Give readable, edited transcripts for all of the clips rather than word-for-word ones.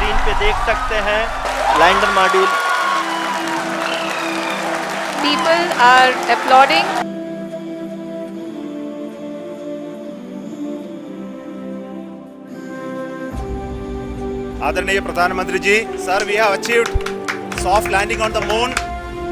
Screen पे देख सकते हैं lander module. People are applauding. आदरणीय प्रधानमंत्री जी, sir, we have achieved soft landing on the moon.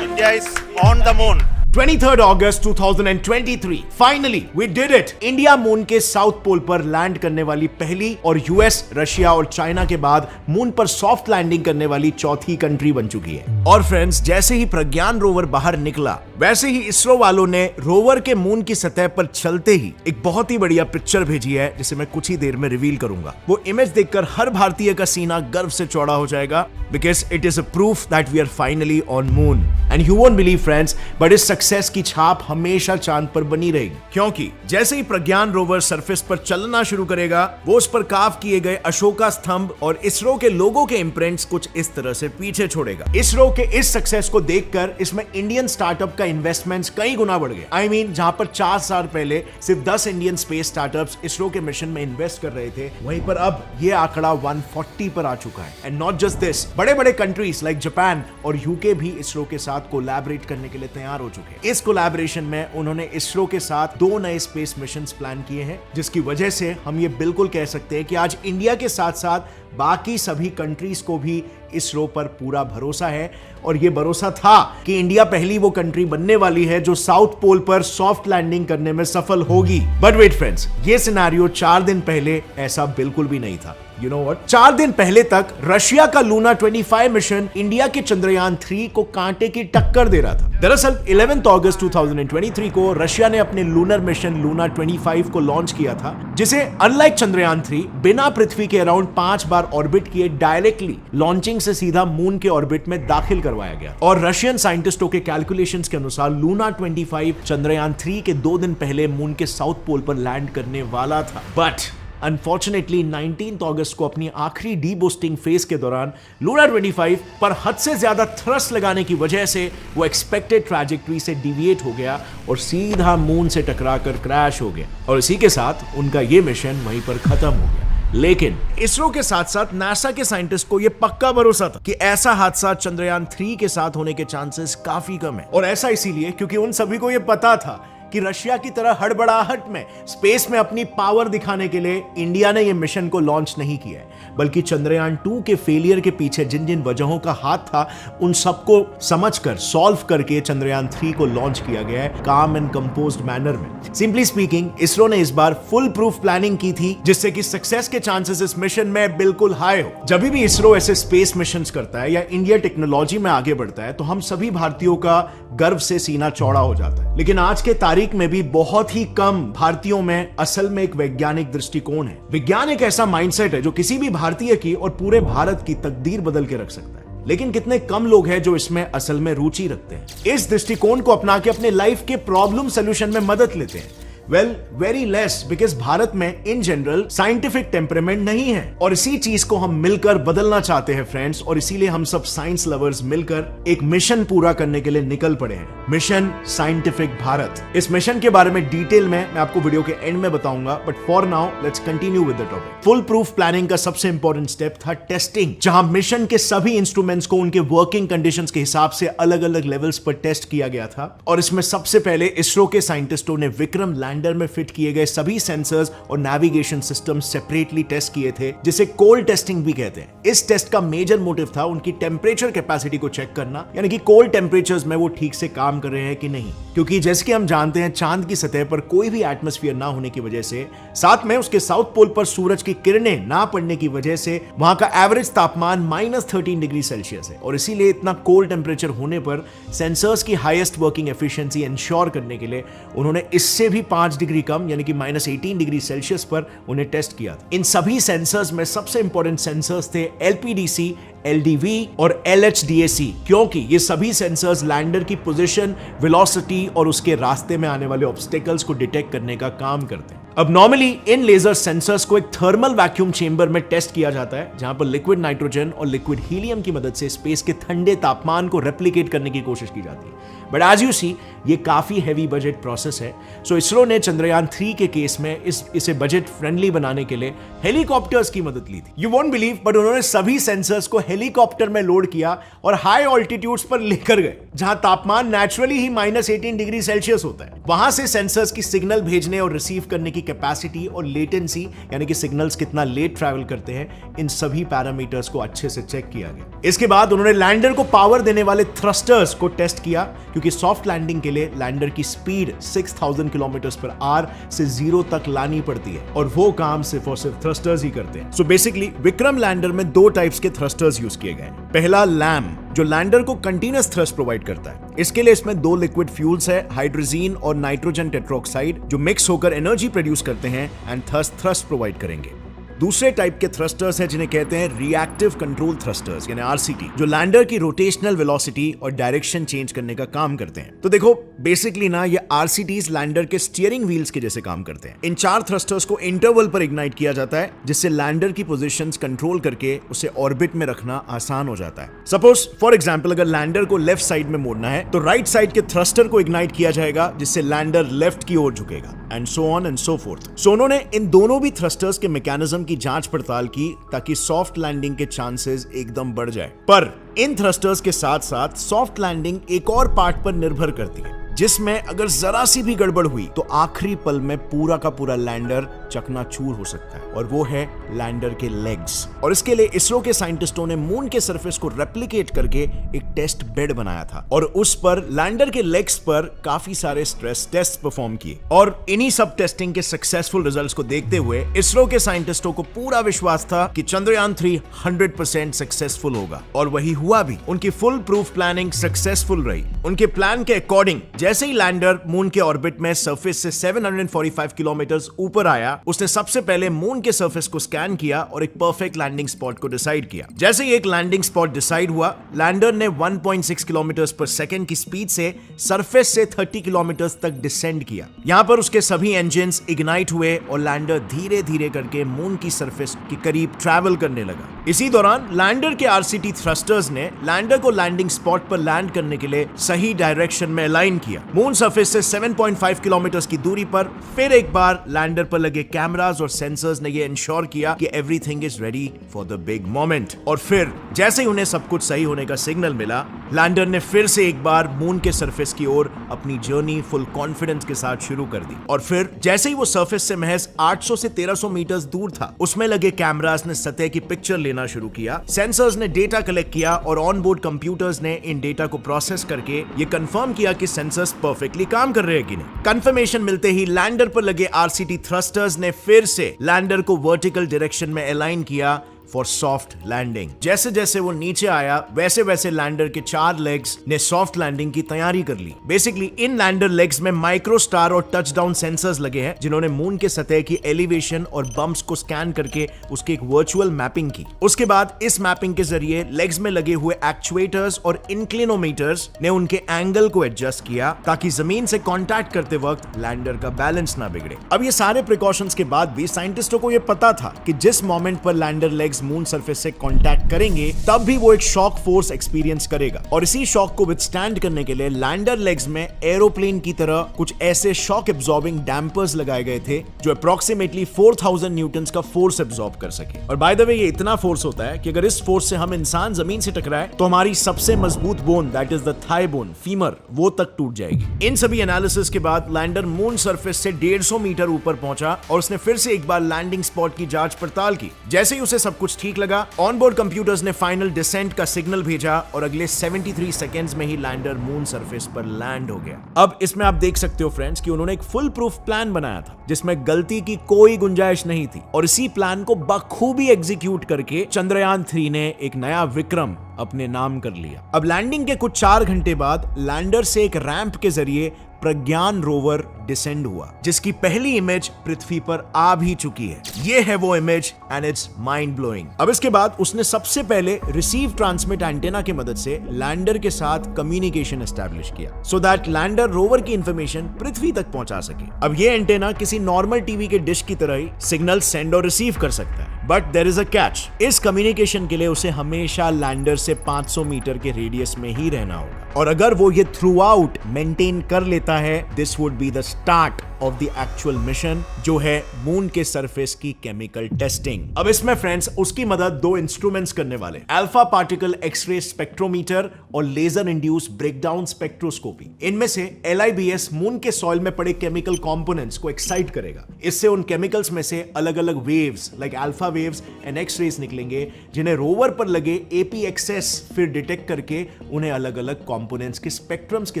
India is on the moon. 23rd August 2023 finally we did it. India moon के south pole पर land करने वाली पहली और यूएस, रशिया और China के बाद मून पर सॉफ्ट लैंडिंग करने वाली चौथी कंट्री बन चुकी है। और फ्रेंड्स, जैसे ही प्रज्ञान रोवर बाहर निकला, वैसे ही इसरो वालों ने रोवर के मून की सतह पर चलते ही एक बहुत ही बढ़िया पिक्चर भेजी है, जिसे मैं कुछ ही देर में रिवील करूंगा। वो इमेज देखकर हर भारतीय का सीना गर्व से चौड़ा हो जाएगा, because it is a proof that we are finally on moon. And you won't believe friends, but इस सक्सेस की छाप हमेशा चांद पर बनी रहेगी, क्योंकि जैसे ही प्रज्ञान रोवर सरफेस पर चलना शुरू करेगा, वो उस पर कार्व किए गए अशोका स्तंभ और इसरो के लोगों के इंप्रिंट्स कुछ इस तरह से पीछे छोड़ेगा। इसरो के इस सक्सेस को देखकर इसमें इंडियन स्टार्टअप का इन्वेस्टमेंट्स कई गुना बढ़ गए। आई मीन, जहां पर 4 साल पहले सिर्फ 10 इंडियन स्पेस स्टार्टअप्स इसरो के मिशन में इन्वेस्ट कर रहे थे, वहीं पर अब ये आंकड़ा 140 पर आ चुका है। एंड नॉट जस्ट दिस, बड़े बड़े कंट्रीज लाइक जापान और यूके भी इसरो के साथ कोलैबोरेट करने के लिए तैयार हो चुके हैं। इस कोलैबोरेशन में उन्होंने इसरो के साथ 2 नए स्पेस मिशंस प्लान किए हैं, जिसकी वजह से हम ये बिल्कुल कह सकते हैं कि आज इंडिया के साथ साथ बाकी सभी कंट्रीज को भी इसरो पर पूरा भरोसा है। और ये भरोसा था कि इंडिया पहली वो कंट्री बनने वाली है जो साउथ पोल पर सॉफ्ट लैंडिंग करने में सफल होगी। बट वेट फ्रेंड्स, ये सिनेरियो 4 दिन पहले ऐसा बिल्कुल भी नहीं था। यू नो व्हाट, 4 दिन पहले तक रशिया का लूना 25 मिशन इंडिया के चंद्रयान 3 को कांटे की टक्कर दे रहा था। दरअसल 11 अगस्त 2023 को रशिया ने अपने लूनर मिशन लूना 25 को लॉन्च किया था, जिसे अनलाइक चंद्रयान 3 बिना पृथ्वी के अराउंड 5 बार ऑर्बिट किए डायरेक्टली लॉन्चिंग से सीधा मून के ऑर्बिट में दाखिल करवाया गया। और रशियन साइंटिस्टों के कैलकुलेशंस के अनुसार लूना 25 चंद्रयान 3 के 2 दिन पहले मून के साउथ पोल पर लैंड करने वाला था। बट अनफॉर्चुनेटली 19 अगस्त को अपनी आखिरी डीबूस्टिंग फेज के दौरान लूना 25 पर हद से ज्यादा थ्रस्ट लगाने की वजह से वो एक्सपेक्टेड ट्रैजेक्टरी से डिविएट हो गया और सीधा मून से टकराकर क्रैश हो गया। और इसी के साथ उनका ये मिशन वहीं पर खत्म हो गया। लेकिन इसरो के साथ साथ नासा के साइंटिस्ट को यह पक्का भरोसा था कि ऐसा हादसा चंद्रयान 3 के साथ होने के चांसेस काफी कम है। और ऐसा इसीलिए क्योंकि उन सभी को यह पता था कि रशिया की तरह हड़बड़ाहट में स्पेस में अपनी पावर दिखाने के लिए इंडिया ने यह मिशन को लॉन्च नहीं किया है, बल्कि चंद्रयान 2 के फेलियर के पीछे जिन जिन वजहों का हाथ था, उन सबको समझकर सॉल्व करके चंद्रयान 3 को लॉन्च किया गया है काम एंड कंपोज्ड मैनर में। सिंपली स्पीकिंग, इसरो ने इस बार फुल प्रूफ प्लानिंग की थी, जिससे कि सक्सेस के चांसेस इस मिशन में बिल्कुल हाई हो। जब भी इसरो ऐसे स्पेस मिशन करता है या इंडिया टेक्नोलॉजी में आगे बढ़ता है, तो हम सभी भारतीयों का गर्व से सीना चौड़ा हो जाता है। लेकिन आज के तारीख में भी बहुत ही कम भारतीयों में असल में एक वैज्ञानिक दृष्टिकोण है। विज्ञान एक ऐसा माइंडसेट है जो किसी भी भारतीय की और पूरे भारत की तकदीर बदल के रख सकता है। लेकिन कितने कम लोग हैं जो इसमें असल में रुचि रखते हैं, इस दृष्टिकोण को अपना के अपने लाइफ के प्रॉब्लम सोल्यूशन में मदद लेते हैं। Well, very less, because Bharat में इन जनरल साइंटिफिक टेम्परामेंट नहीं है और इसी चीज को हम मिलकर बदलना चाहते हैं फ्रेंड्स। और इसीलिए हम सब साइंस लवर्स मिलकर एक मिशन पूरा करने के लिए निकल पड़े हैं, मिशन साइंटिफिक भारत। इस मिशन के बारे में डिटेल में मैं आपको वीडियो के एंड में बताऊंगा, but for now let's continue with the topic. Full proof planning का सबसे इंपॉर्टेंट स्टेप था टेस्टिंग, जहां मिशन के सभी इंस्ट्रूमेंट्स को उनके वर्किंग कंडीशंस के हिसाब से अलग अलग लेवल्स पर टेस्ट किया गया था। और इसमें सबसे पहले इसरो के साइंटिस्टों ने विक्रम लैंडर में फिट किए गए सभी सेंसर्स और नेविगेशन सिस्टम सेपरेटली टेस्ट किए थे, जिसे कोल्ड टेस्टिंग भी कहते हैं। इस टेस्ट का मेजर मोटिव था उनकी टेम्परेचर कैपेसिटी को चेक करना, यानी कि कोल्ड टेम्परेचर्स में वो ठीक से काम कर रहे हैं कि नहीं। क्योंकि जैसे कि हम जानते हैं, चांद की सतह पर कोई भी एटमॉस्फेयर ना होने की वजह से, साथ में उसके साउथ पोल पर सूरज की किरणें ना पड़ने की वजह से वहां का एवरेज तापमान -13 डिग्री सेल्सियस है। और इसीलिए इतना कोल्ड टेम्परेचर होने पर सेंसर्स की हाईएस्ट वर्किंग एफिशिएंसी इंश्योर करने के लिए उन्होंने इससे भी 5 डिग्री कम, यानी कि -18 डिग्री सेल्सियस पर उन्हें टेस्ट किया था। इन सभी सेंसर्स में सबसे इंपॉर्टेंट सेंसर्स थे LPDC, LDV और LHDAC, क्योंकि ये सभी सेंसर्स लैंडर की पोजीशन, वेलोसिटी और उसके रास्ते में आने वाले ऑब्स्टेकल्स को डिटेक्ट करने का काम करते हैं। अब नॉर्मली इन लेजर सेंसर्स को एक थर्मल वैक्यूम चेंबर में टेस्ट किया जाता है, जहां पर लिक्विड नाइट्रोजन और लिक्विड हीलियम की मदद से स्पेस के ठंडे तापमान को रेप्लिकेट करने की कोशिश की जाती है। बट एज यू सी, ये काफी हैवी बजट प्रोसेस है। सो इसरो ने चंद्रयान 3 के केस में इसे बजट फ्रेंडली बनाने के लिए हेलीकॉप्टर्स की मदद ली थी। यू वोंट बिलीव, बट उन्होंने सभी सेंसर्स को हेलीकॉप्टर में लोड किया और हाई ऑल्टीट्यूड्स पर लेकर गए, जहां तापमान नेचुरली ही -18 डिग्री सेल्सियस होता है। वहां से सेंसर्स की सिग्नल भेजने और रिसीव करने की कैपेसिटी और लेटेंसी, यानी कि सिग्नल्स कितना लेट ट्रैवल करते हैं, इन सभी पैरामीटर्स को अच्छे से चेक किया गया। इसके बाद उन्होंने लैंडर को पावर देने वाले थ्रस्टर्स को टेस्ट किया, क्योंकि सॉफ्ट लैंडिंग के लिए लैंडर की स्पीड 6000 किलोमीटर पर आवर से 0 तक लानी पड़ती है, और वो काम सिर्फ और सिर्फ थ्रस्टर्स ही करते हैं। सो बेसिकली विक्रम लैंडर में 2 टाइप्स के थ्रस्टर्स यूज किए गए। पहला लैम, जो लैंडर को कंटीन्यूअस थ्रस्ट प्रोवाइड करता है। इसके लिए इसमें 2 लिक्विड फ्यूल्स है, हाइड्रोजन और नाइट्रोजन टेट्रोक्साइड, जो मिक्स होकर एनर्जी प्रोड्यूस करते हैं एंड थ्रस्ट प्रोवाइड करेंगे। दूसरे टाइप के थ्रस्टर्स हैं जिन्हें कहते हैं रिएक्टिव कंट्रोल थ्रस्टर्स यानी आरसीटी, जो लैंडर की रोटेशनल वेलोसिटी और डायरेक्शन चेंज करने का काम करते हैं। तो देखो बेसिकली ना, ये आरसीटीज लैंडर के स्टीयरिंग व्हील्स के जैसे काम करते हैं। इन 4 थ्रस्टर्स को इंटरवल पर इग्नाइट किया जाता है, जिससे लैंडर की पोजीशंस कंट्रोल करके उसे ऑर्बिट में रखना आसान हो जाता है। सपोज फॉर एग्जांपल, अगर लैंडर को लेफ्ट साइड में मोड़ना है तो राइट साइड के थ्रस्टर को इग्नाइट किया जाएगा, जिससे लैंडर लेफ्ट की ओर झुकेगा, and so on and so forth. So उन्होंने इन दोनों भी थ्रस्टर्स के मैकेनिज्म की जांच पड़ताल की, ताकि सॉफ्ट लैंडिंग के चांसेस एकदम बढ़ जाए। पर इन थ्रस्टर्स के साथ साथ सॉफ्ट लैंडिंग एक और पार्ट पर निर्भर करती है, जिसमें अगर जरा सी भी गड़बड़ हुई तो आखिरी पल में पूरा का पूरा लैंडर चकनाचूर हो सकता है, और वो है लैंडर के लेग्स। और इसके लिए इसरो के साइंटिस्टों ने मून के सरफेस को रेप्लिकेट करके एक टेस्ट बेड बनाया था, और उस पर लैंडर के लेग्स पर काफी सारे स्ट्रेस टेस्ट परफॉर्म किए। और इन्हीं सब टेस्टिंग के सक्सेसफुल रिजल्ट्स को देखते हुए इसरो के साइंटिस्टों को पूरा विश्वास था कि चंद्रयान 3 100% सक्सेसफुल होगा, और वही हुआ भी। उनकी फुल प्रूफ प्लानिंग सक्सेसफुल रही। उनके प्लान के अकॉर्डिंग जैसे ही लैंडर मून के ऑर्बिट में सरफेस से 745 किलोमीटर ऊपर आया, उसने सबसे पहले मून के सरफेस को स्कैन किया और एक परफेक्ट लैंडिंग स्पॉट को डिसाइड किया। जैसे ही एक लैंडिंग स्पॉट डिसाइड हुआ, लैंडर ने 1.6 किलोमीटर पर सेकंड की स्पीड से सरफेस से 30 किलोमीटर तक डिसेंड किया। यहां पर उसके सभी इंजन्स इग्नाइट हुए और लैंडर धीरे धीरे करके मून की सरफेस के करीब ट्रैवल करने लगा। इसी दौरान लैंडर के आरसीटी थ्रस्टर्स ने लैंडर को लैंडिंग स्पॉट पर लैंड करने के लिए सही डायरेक्शन में अलाइन किया। मून सरफेस से 7.5 किलोमीटर की दूरी पर फिर एक बार लैंडर पर लगे कैमरास और सेंसर्स ने यह इंश्योर किया कि everything is ready for the big moment. और फिर जैसे ही उन्हें सब कुछ सही होने का सिग्नल मिला, लैंडर ने फिर से एक बार मून के सरफेस की ओर अपनी जर्नी फुल कॉन्फिडेंस के साथ शुरू कर दी। और फिर जैसे ही वो सरफेस से महज 800 से 1300 मीटर दूर था, उसमें लगे कैमरास ने सतह की पिक्चर लेना शुरू किया, सेंसर्स ने डेटा कलेक्ट किया, और ऑन बोर्ड कंप्यूटर्स ने इन डेटा को प्रोसेस करके ये कंफर्म किया कि सेंसर्स परफेक्टली काम कर रहे हैं कि नहीं। कंफर्मेशन मिलते ही लैंडर पर लगे आरसीटी थ्रस्टर्स ने फिर से लैंडर को वर्टिकल डायरेक्शन में अलाइन किया फॉर सॉफ्ट लैंडिंग। जैसे जैसे वो नीचे आया, वैसे वैसे लैंडर के 4 लेग्स ने सॉफ्ट लैंडिंग की तैयारी कर ली। बेसिकली इन लैंडर लेग्स में माइक्रो स्टार और टचडाउन सेंसर्स लगे हैं, जिन्होंने मून के सतह की एलिवेशन और बम्प्स को स्कैन करके उसकी एक वर्चुअल मैपिंग की। उसके बाद इस मैपिंग के जरिए लेग्स में लगे हुए एक्चुएटर्स और इंक्लिनोमीटर्स ने उनके एंगल को एडजस्ट किया, ताकि जमीन से कांटेक्ट करते वक्त लैंडर का बैलेंस ना बिगड़े। अब ये सारे प्रिकॉशंस के बाद भी साइंटिस्टों को यह पता था कि जिस मोमेंट पर लैंडर लेग्स मून सरफेस से कांटेक्ट करेंगे, तब भी वो एक शॉक फोर्स एक्सपीरियंस करेगा, और इसी शॉक को विथस्टैंड करने के लिए लैंडर लेग्स में एरोप्लेन की तरह कुछ ऐसे शॉक एब्जॉर्बिंग डैम्पर्स लगाए गए थे, जो अप्रोक्सीमेटली 4000 न्यूटन्स का फोर्स एब्जॉर्ब कर सके। और बाय द वे, ये इतना फोर्स होता है कि अगर इस फोर्स से हम इंसान जमीन से टकराए तो हमारी सबसे मजबूत bone, that is the thigh bone, femur, वो तक टूट जाएगी। इन सभी एनालिसिस के बाद लैंडर मून सरफेस से 150 मीटर ऊपर पहुंचा, और उसने फिर से एक बार लैंडिंग स्पॉट की जांच पड़ताल की। जैसे ही उसे सब कुछ ठीक लगा, ऑनबोर्ड कंप्यूटर्स ने फाइनल डिसेंट का सिग्नल भेजा, और अगले 73 सेकंड्स में ही लैंडर मून सरफेस पर लैंड हो गया। अब इसमें आप देख सकते हो फ्रेंड्स कि उन्होंने एक फुल प्रूफ प्लान बनाया था, जिसमें गलती की कोई गुंजाइश नहीं थी, और इसी प्लान को बखूबी एग्जीक्यूट करके चंद्रयान 3 ने एक नया विक्रम अपने नाम कर लिया। अब लैंडिंग के कुछ 4 घंटे बाद लैंडर से एक रैंप के जरिए प्रज्ञान रोवर डिसेंड हुआ, जिसकी पहली इमेज पृथ्वी पर आ भी चुकी है। ये है वो image, and it's mind blowing. अब इसके बाद उसने सबसे पहले रिसीव ट्रांसमिट एंटेना की मदद से लैंडर के साथ कम्युनिकेशन एस्टैब्लिश किया, सो दैट लैंडर रोवर की इंफॉर्मेशन पृथ्वी तक पहुंचा सके। अब ये एंटेना किसी नॉर्मल टीवी के डिश की तरह ही सिग्नल सेंड और रिसीव कर सकता है। But there is a catch. इस कम्युनिकेशन के लिए उसे हमेशा लैंडर से 500 मीटर के रेडियस में ही रहना होगा, और अगर वो ये थ्रू आउट मेंटेन कर लेता है, this would be the start of the actual mission, जो है मून के सरफेस की केमिकल टेस्टिंग। अब इसमें फ्रेंड्स उसकी मदद दो इंस्ट्रूमेंट्स करने वाले, अल्फा पार्टिकल एक्सरे स्पेक्ट्रोमीटर और लेजर इंड्यूस ब्रेकडाउन स्पेक्ट्रोस्कोपी। इनमें से LIBS मून के सॉइल में पड़े केमिकल कंपोनेंट्स को एक्साइट करेगा। इससे उन केमिकल्स में से अलग अलग waves like alpha waves and X rays निकलेंगे, जिन्हें रोवर पर लगे APXS फिर डिटेक्ट करके उन्हें अलग अलग कंपोनेंट्स के स्पेक्ट्रम्स के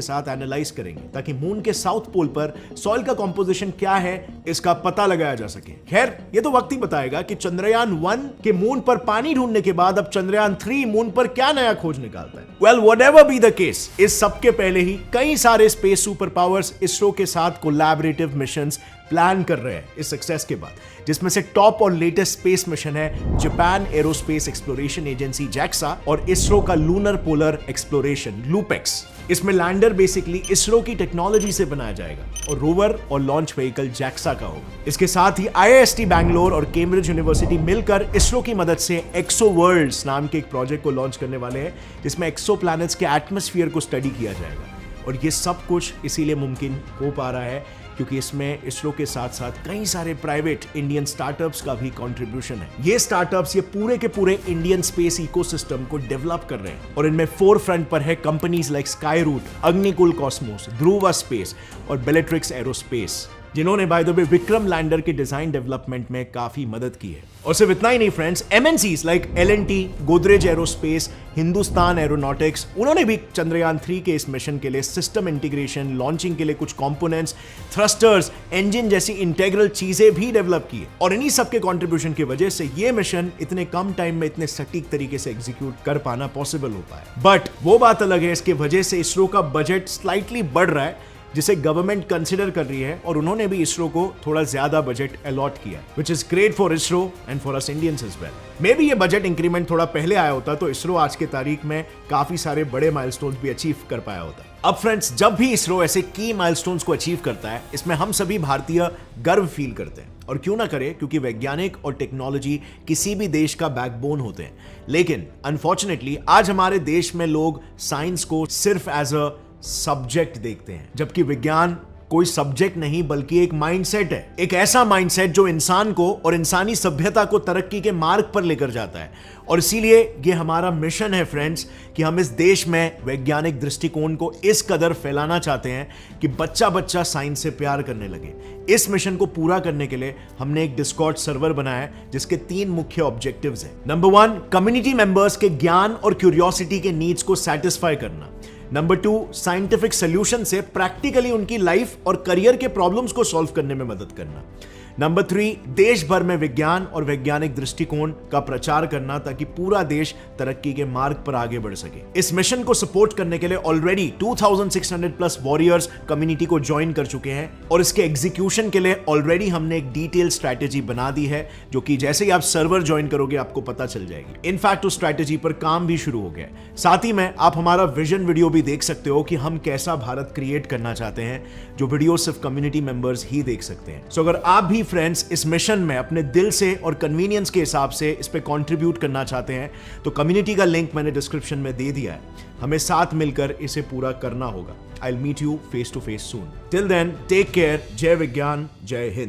साथ एनालाइज करेंगे, ताकि मून के साउथ पोल पर सॉइल का कंपोजिशन क्या है इसका पता लगाया जा सके। खैर ये तो वक्त ही बताएगा कि चंद्रयान 1 के मून पर पानी ढूंढने के बाद अब चंद्रयान 3 मून पर क्या नया खोज निकालता है। Well whatever be the case, इस सब के पहले ही कई सारे स्पेस सुपर पावर्स इसरो के साथ कोलैबोरेटिव मिशंस प्लान कर रहे हैं इस सक्सेस के बाद, जिसमें से टॉप और लेटेस्ट स्पेस मिशन है Japan aerospace exploration agency JAXA और इसरो का लूनर पोलर एक्सप्लोरेशन लूपेक्स। इसमें लैंडर बेसिकली इसरो की टेक्नोलॉजी से बनाया जाएगा और रोवर और लॉन्च व्हीकल JAXA का होगा। इसके साथ ही IIST बैंगलोर और कैम्ब्रिज यूनिवर्सिटी मिलकर इसरो की मदद से एक्सो वर्ल्ड्स नाम के एक प्रोजेक्ट को लॉन्च करने वाले हैं, जिसमें एक्सो प्लैनेट्स के एटमॉस्फेयर को स्टडी किया जाएगा। और ये सब कुछ इसीलिए मुमकिन हो पा रहा है क्योंकि इसमें इसरो के साथ साथ कई सारे प्राइवेट इंडियन स्टार्टअप्स का भी कंट्रीब्यूशन है। ये स्टार्टअप्स ये पूरे के पूरे इंडियन स्पेस इकोसिस्टम को डेवलप कर रहे हैं, और इनमें फोर फ्रंट पर है companies like Skyroot, Agnikul Cosmos, Dhruva space और बेलेट्रिक्स एरोस्पेस, जिन्होंने by the way Vikram lander के डिजाइन डेवलपमेंट में काफी मदद की है। और सिर्फ इतना ही नहीं friends, MNCs like L&T, Godrej aerospace, Hindustan aeronautics, उन्होंने भी चंद्रयान 3 के इस मिशन के लिए सिस्टम इंटीग्रेशन, लॉन्चिंग के लिए कुछ कंपोनेंट्स, थ्रस्टर्स, इंजन जैसी इंटेग्रल चीजें भी डेवलप की है। और इन्हीं सबके कंट्रीब्यूशन की वजह से ये मिशन इतने कम टाइम में इतने सटीक तरीके से एग्जीक्यूट कर पाना पॉसिबल हो पाया। बट वो बात अलग है, इसके वजह से इसरो का बजट स्लाइटली बढ़ रहा है, जिसे गवर्नमेंट कंसिडर कर रही है, और उन्होंने भी इसरो को थोड़ा ज्यादा बजट अलॉट किया, which is great for ISRO and for us Indians as well. Maybe ये बजट इंक्रीमेंट थोड़ा पहले आया होता तो इसरो आज के तारीख में काफी सारे बड़े माइलस्टोन्स भी अचीव कर पाया होता। अब फ्रेंड्स, जब भी इसरो ऐसे की माइलस्टोन्स को अचीव करता है, इसमें हम सभी भारतीय गर्व फील करते हैं, और क्यों ना करें, क्योंकि वैज्ञानिक और टेक्नोलॉजी किसी भी देश का बैकबोन होते हैं। लेकिन अनफॉर्चुनेटली आज हमारे देश में लोग साइंस को सिर्फ एज अ सब्जेक्ट देखते हैं, जबकि विज्ञान कोई सब्जेक्ट नहीं बल्कि एक माइंडसेट है। एक ऐसा माइंडसेट जो इंसान को और इंसानी सभ्यता को तरक्की के मार्ग पर लेकर जाता है। और इसीलिए ये हमारा मिशन है फ्रेंड्स, कि हम इस देश में वैज्ञानिक दृष्टिकोण को इस कदर फैलाना चाहते हैं कि बच्चा बच्चा साइंस से प्यार करने लगे। इस मिशन को पूरा करने के लिए हमने एक डिस्कॉर्ड सर्वर बनाया है, जिसके 3 मुख्य ऑब्जेक्टिव्स हैं। नंबर 1, कम्युनिटी मेंबर्स के ज्ञान और क्यूरियोसिटी के नीड्स को सेटिस्फाई करना। नंबर 2, साइंटिफिक सॉल्यूशन से प्रैक्टिकली उनकी लाइफ और करियर के प्रॉब्लम्स को सॉल्व करने में मदद करना। नंबर 3, देश भर में विज्ञान और वैज्ञानिक दृष्टिकोण का प्रचार करना, ताकि पूरा देश तरक्की के मार्ग पर आगे बढ़ सके। इस मिशन को सपोर्ट करने के लिए ऑलरेडी 2600 प्लस वॉरियर्स कम्युनिटी को ज्वाइन कर चुके हैं, और इसके एग्जीक्यूशन के लिए ऑलरेडी हमने एक डिटेल स्ट्रैटेजी बना दी है, जो कि जैसे ही आप सर्वर ज्वाइन करोगे आपको पता चल जाएगी। इनफैक्ट उस स्ट्रैटेजी पर काम भी शुरू हो गया है। साथ ही में आप हमारा विजन वीडियो भी देख सकते हो कि हम कैसा भारत क्रिएट करना चाहते हैं, जो वीडियो सिर्फ कम्युनिटी मेंबर्स ही देख सकते हैं। सो अगर आप भी फ्रेंड्स इस मिशन में अपने दिल से और कन्वीनियंस के हिसाब से इस पे कंट्रीब्यूट करना चाहते हैं, तो कम्युनिटी का लिंक मैंने डिस्क्रिप्शन में दे दिया है। हमें साथ मिलकर इसे पूरा करना होगा। I will meet you face to face soon. Till then, take care. जय विज्ञान, जय हिंद।